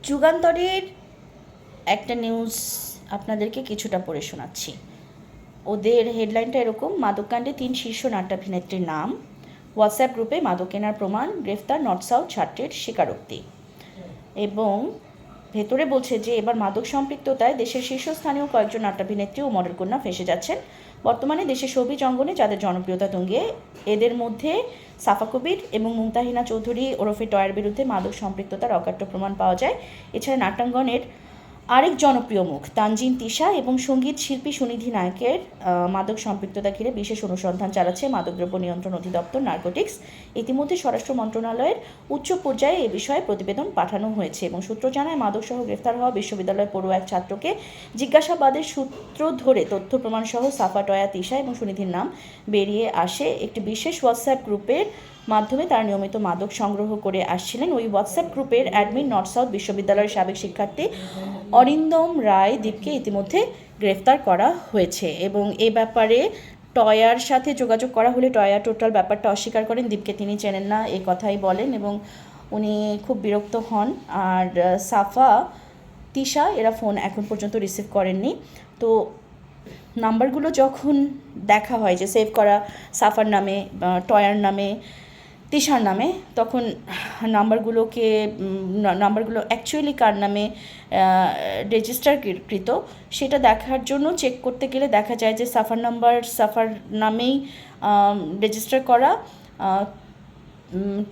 যুগান্তরের একটা নিউজ আপনাদেরকে কিছুটা পড়ে শোনাচ্ছি। ওদের হেডলাইনটা এরকম: মাদককাণ্ডে 3 শীর্ষ নাট্যাভিনেত্রীর নাম, হোয়াটসঅ্যাপ গ্রুপে মাদক কেনার প্রমাণ, গ্রেফতার নর্থ সাউথ ছাত্রের স্বীকারোক্তি। এবং ভেতরে বলছে যে এবার মাদক সম্পৃক্ততায় দেশের শীর্ষস্থানীয় কয়েকজন নাট্যাভিনেত্রী ও মডেল কন্যা ফেঁসে যাচ্ছেন। বর্তমানে দেশের শোবিজ অঙ্গনে যাদের জনপ্রিয়তা তুঙ্গে, এদের মধ্যে সাফা কবির এবং মুমতাহিনা চৌধুরী ওরফে টয়ের বিরুদ্ধে মাদক সম্পৃক্ততার অকাট্য প্রমাণ পাওয়া যায়। এছাড়া নাট্যাঙ্গনের আরেক জনপ্রিয় মুখ তানজিন তিশা এবং সঙ্গীত শিল্পী সুনিধি নায়কের মাদক সম্পৃক্ততা ঘিরে বিশেষ অনুসন্ধান চালাচ্ছে মাদকদ্রব্য নিয়ন্ত্রণ অধিদপ্তর নার্কোটিক্স। ইতিমধ্যে স্বরাষ্ট্র মন্ত্রণালয়ের উচ্চ পর্যায়ে এ বিষয়ে প্রতিবেদন পাঠানো হয়েছে এবং সূত্র জানায় মাদকসহ গ্রেফতার হওয়া বিশ্ববিদ্যালয়ের পড়ুয়া এক ছাত্রকে জিজ্ঞাসাবাদের সূত্র ধরে তথ্য প্রমাণসহ সাফা, টয়া, তিশা এবং সুনিধির নাম বেরিয়ে আসে। একটি বিশেষ হোয়াটসঅ্যাপ গ্রুপের মাধ্যমে তারা নিয়মিত মাদক সংগ্রহ করে আসছিলেন। ওই হোয়াটসঅ্যাপ গ্রুপের অ্যাডমিন নর্থ সাউথ বিশ্ববিদ্যালয়ের সাবেক শিক্ষার্থী অরিন্দম রায় দীপকে ইতিমধ্যে গ্রেফতার করা হয়েছে এবং এ ব্যাপারে টয়ার সাথে যোগাযোগ করা হলে টয়া টোটাল ব্যাপারটা অস্বীকার করেন। দীপকে তিনি চেনেন না এই কথাই বলেন এবং উনি খুব বিরক্ত হন। আর সাফা, তিশা এরা ফোন এখন পর্যন্ত রিসিভ করেননি। তো নাম্বারগুলো যখন দেখা হয় যে সেভ করা সাফার নামে, টয়ার নামে, তিশার নামে, তখন নাম্বারগুলো অ্যাকচুয়ালি কার নামে রেজিস্টারকৃত সেটা দেখার জন্য চেক করতে গেলে দেখা যায় যে সাফার নামেই রেজিস্টার করা,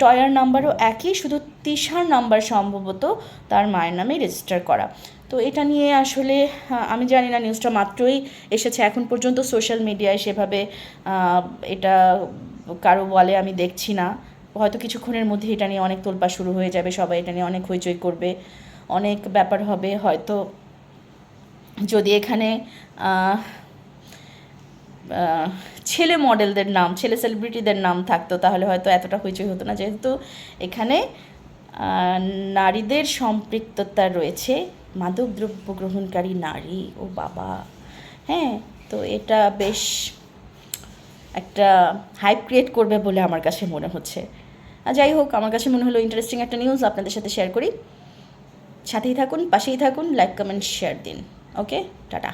টয়ার নাম্বারও একই, শুধু তিশার নাম্বার সম্ভবত তার মায়ের নামে রেজিস্টার করা। তো এটা নিয়ে আসলে আমি জানি না, নিউজটা মাত্রই এসেছে, এখন পর্যন্ত সোশ্যাল মিডিয়ায় সেভাবে এটা কারো বলে আমি দেখছি না। হয়তো কিছুক্ষণের মধ্যে এটা নিয়ে অনেক তোলপাড় শুরু হয়ে যাবে, সবাই এটা নিয়ে অনেক হইচই করবে, অনেক ব্যাপার হবে। হয়তো যদি এখানে ছেলে মডেলদের নাম, ছেলে সেলিব্রিটিদের নাম থাকতো তাহলে হয়তো এতটা হইচই হতো না। যেহেতু এখানে নারীদের সম্পৃক্ততা রয়েছে, মাদকদ্রব্য গ্রহণকারী নারী, ও বাবা, হ্যাঁ, তো এটা বেশ একটা হাইপ ক্রিয়েট করবে বলে আমার কাছে মনে হচ্ছে। যাই হোক, আমার কাছে মনে হলো ইন্টারেস্টিং একটা নিউজ আপনাদের সাথে শেয়ার করি। সাথেই থাকুন, পাশেই থাকুন, লাইক, কমেন্ট, শেয়ার দিন। ওকে, টাটা।